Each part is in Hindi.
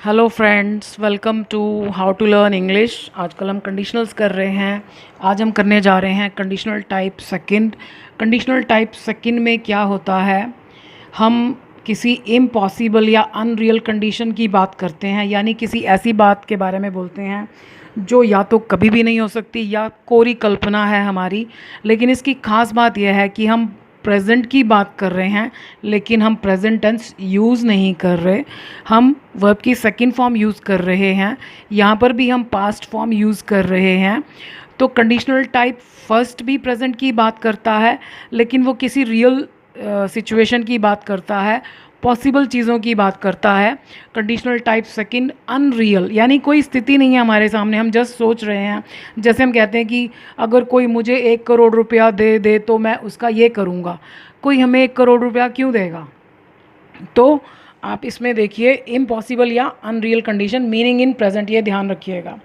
Hello friends, welcome to how to learn English. आजकल हम कंडीशनल्स कर रहे हैं। आज हम करने जा रहे हैं conditional type second. Conditional type second में क्या होता है, हम किसी इम्पॉसिबल या अनरियल कंडीशन की बात करते हैं, यानी किसी ऐसी बात के बारे में बोलते हैं जो या तो कभी भी नहीं हो सकती या कोरी कल्पना है हमारी। लेकिन इसकी ख़ास बात यह है कि हम प्रेजेंट की बात कर रहे हैं, लेकिन हम प्रेजेंट टेंस यूज़ नहीं कर रहे, हम वर्ब की सेकंड फॉर्म यूज़ कर रहे हैं। यहाँ पर भी हम पास्ट फॉर्म यूज़ कर रहे हैं। तो कंडीशनल टाइप फर्स्ट भी प्रेजेंट की बात करता है, लेकिन वो किसी रियल सिचुएशन की बात करता है, पॉसिबल चीज़ों की बात करता है। कंडीशनल टाइप सेकंड अनरियल, यानी कोई स्थिति नहीं है हमारे सामने, हम जस्ट सोच रहे हैं। जैसे हम कहते हैं कि अगर कोई मुझे 1 करोड़ रुपया दे दे तो मैं उसका ये करूँगा। कोई हमें 1 करोड़ रुपया क्यों देगा? तो आप इसमें देखिए इम्पॉसिबल या unreal condition, meaning in present, ये ध्यान रखिएगा।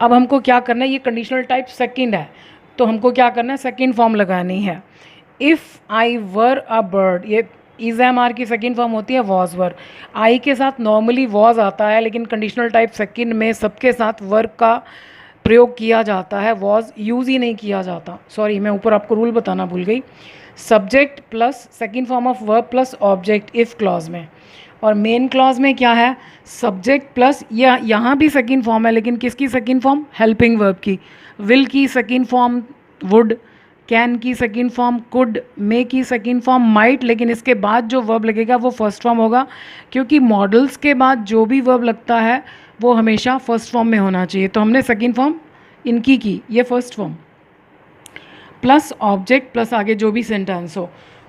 अब हमको क्या करना है, ये कंडीशनल टाइप सेकंड है, तो हमको क्या करना है, सेकंड फॉर्म लगानी है। If I were a bird, ये इज़ एम आर की सेकंड फॉर्म होती है वॉज वर। आई के साथ नॉर्मली वॉज आता है, लेकिन कंडीशनल टाइप सेकंड में सबके साथ वर्ब का प्रयोग किया जाता है, वॉज यूज़ ही नहीं किया जाता। सॉरी, मैं ऊपर आपको रूल बताना भूल गई। Subject plus second form of verb plus object if clause में, और मेन क्लॉज में क्या है, सब्जेक्ट प्लस, या यहाँ भी सेकंड फॉर्म है, लेकिन किसकी सेकंड फॉर्म, हेल्पिंग वर्ब की। विल की सेकंड फॉर्म वुड, कैन की सेकंड फॉर्म कुड, मे की सेकंड फॉर्म माइट, लेकिन इसके बाद जो वर्ब लगेगा वो फर्स्ट फॉर्म होगा, क्योंकि मॉडल्स के बाद जो भी वर्ब लगता है वो हमेशा फर्स्ट फॉर्म में होना चाहिए। तो हमने सेकंड फॉर्म इनकी की, ये first form plus object plus आगे जो भी सेंटेंस हो।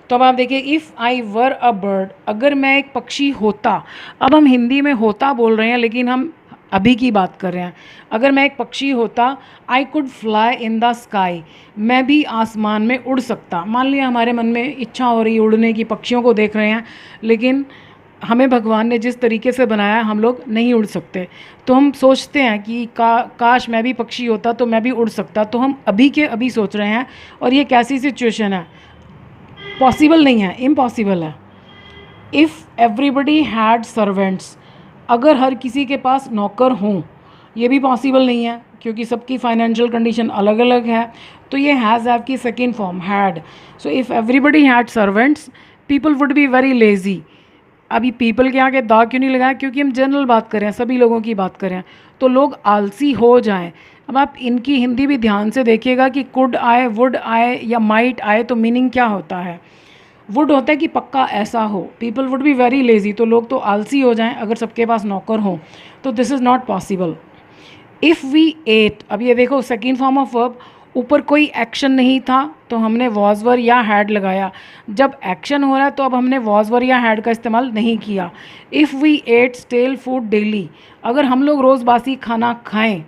तो अब आप देखिए, if I were a bird, अगर मैं एक पक्षी होता। अब हम हिंदी में होता बोल रहे हैं, लेकिन हम अभी की बात कर रहे हैं। अगर मैं एक पक्षी होता, I could fly in the sky, मैं भी आसमान में उड़ सकता। मान लिया हमारे मन में इच्छा हो रही है उड़ने की, पक्षियों को देख रहे हैं, लेकिन हमें भगवान ने जिस तरीके से बनाया हम लोग नहीं उड़ सकते। तो हम सोचते हैं कि काश मैं भी पक्षी होता तो मैं भी उड़ सकता। तो हम अभी के अभी सोच रहे हैं, और ये कैसी सिचुएशन है, पॉसिबल नहीं है, इम्पॉसिबल है। इफ़ एवरीबडी हैड सर्वेंट्स, अगर हर किसी के पास नौकर हों, ये भी पॉसिबल नहीं है, क्योंकि सबकी फाइनेंशियल कंडीशन अलग अलग है। तो ये हैज़ हैव की second form had. So if everybody had servants, people would be very lazy. अभी पीपल के आगे दा क्यों नहीं लगाया, क्योंकि हम जनरल बात करें, सभी लोगों की बात करें, तो लोग आलसी हो जाएं। अब आप इनकी हिंदी भी ध्यान से देखिएगा कि कुड आए, वुड आए या माइट आए, तो मीनिंग क्या होता है। वुड होता है कि पक्का ऐसा हो, people would be very lazy, तो लोग तो आलसी हो जाएं अगर सबके पास नौकर हो, तो this is not possible. If we ate, अब ये देखो सेकेंड फॉर्म ऑफ वर्ब, ऊपर कोई एक्शन नहीं था तो हमने वॉज वर या हैड लगाया। जब एक्शन हो रहा है तो अब हमने वॉज वर या हैड का इस्तेमाल नहीं किया। If we ate stale food daily, अगर हम लोग रोज़ बासी खाना खाएं।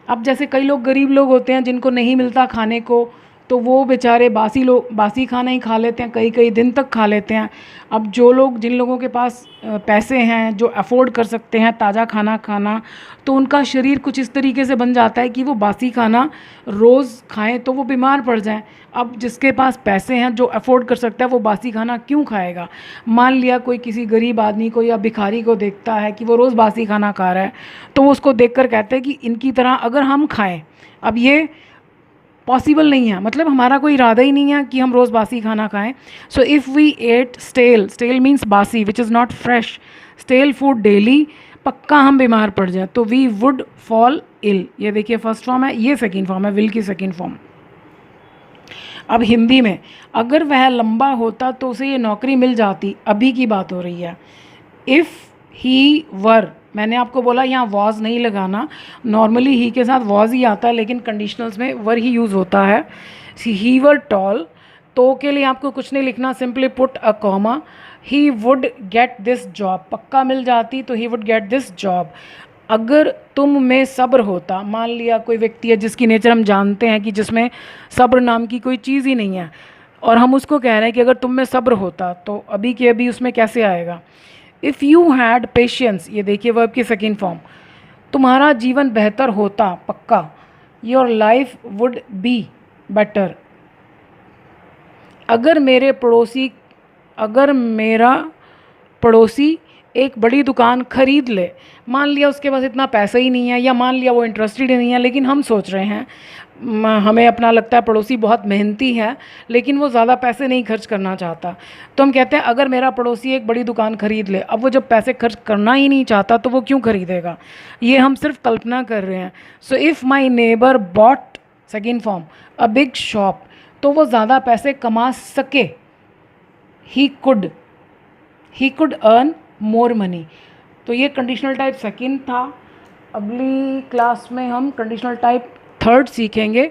अब जैसे कई लोग गरीब लोग होते हैं जिनको नहीं मिलता खाने को, तो वो बेचारे बासी खाना ही खा लेते हैं, कई कई दिन तक खा लेते हैं। अब जो लोग, जिन लोगों के पास पैसे हैं, जो अफोर्ड कर सकते हैं ताज़ा खाना खाना, तो उनका शरीर कुछ इस तरीके से बन जाता है कि वो बासी खाना रोज़ खाएं तो वो बीमार पड़ जाएं। अब जिसके पास पैसे हैं, जो अफोर्ड कर सकता है, वो बासी खाना क्यों खाएगा। मान लिया कोई किसी गरीब आदमी को या भिखारी को देखता है कि वो रोज़ बासी खाना खा रहा है, तो वो उसको देखकर कहते हैं कि इनकी तरह अगर हम खाएं। अब ये पॉसिबल नहीं है, मतलब हमारा कोई इरादा ही नहीं है कि हम रोज़ बासी खाना खाएं। So if we ate stale, stale means बासी which is not fresh, stale food daily, पक्का हम बीमार पड़ जाए, तो वी वुड फॉल इल। ये देखिए फर्स्ट फॉर्म है, ये सेकेंड फॉर्म है, विल की सेकेंड फॉर्म। अब हिंदी में, अगर वह लंबा होता तो उसे ये नौकरी मिल जाती, अभी की बात हो रही है। इफ़ ही वर, मैंने आपको बोला यहाँ वॉज नहीं लगाना, नॉर्मली ही के साथ वॉज ही आता है, लेकिन कंडीशनल्स में वर ही यूज़ होता है। ही वर टॉल, तो के लिए आपको कुछ नहीं लिखना, simply put a comma. He would get this job, पक्का मिल जाती तो he would get this job. अगर तुम में सब्र होता, मान लिया कोई व्यक्ति है जिसकी नेचर हम जानते हैं कि जिसमें सब्र नाम की कोई चीज़ ही नहीं है, और हम उसको कह रहे हैं कि अगर तुम में सब्र होता, तो अभी के अभी उसमें कैसे आएगा। इफ़ यू हैड पेशेंस, ये देखिए वर्ब की सेकेंड फॉर्म, तुम्हारा जीवन बेहतर होता, पक्का। Your life would be better. अगर मेरे पड़ोसी, अगर मेरा पड़ोसी एक बड़ी दुकान खरीद ले, मान लिया उसके पास इतना पैसा ही नहीं है, या मान लिया वो इंटरेस्टेड ही नहीं है, लेकिन हम सोच रहे हैं हमें अपना लगता है पड़ोसी बहुत मेहनती है, लेकिन वो ज़्यादा पैसे नहीं खर्च करना चाहता, तो हम कहते हैं अगर मेरा पड़ोसी एक बड़ी दुकान खरीद ले, अब वो जब पैसे खर्च करना ही नहीं चाहता तो वो क्यों खरीदेगा। ये हम सिर्फ कल्पना कर रहे हैं। So if my neighbour bought, second form, a big shop, तो वो ज़्यादा पैसे कमा सके, he could earn more money. तो ये कंडीशनल टाइप सेकंड था। अगली क्लास में हम कंडीशनल टाइप थर्ड सीखेंगे।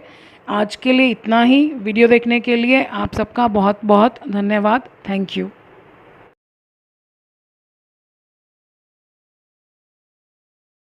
आज के लिए इतना ही। वीडियो देखने के लिए आप सबका बहुत बहुत धन्यवाद। Thank you.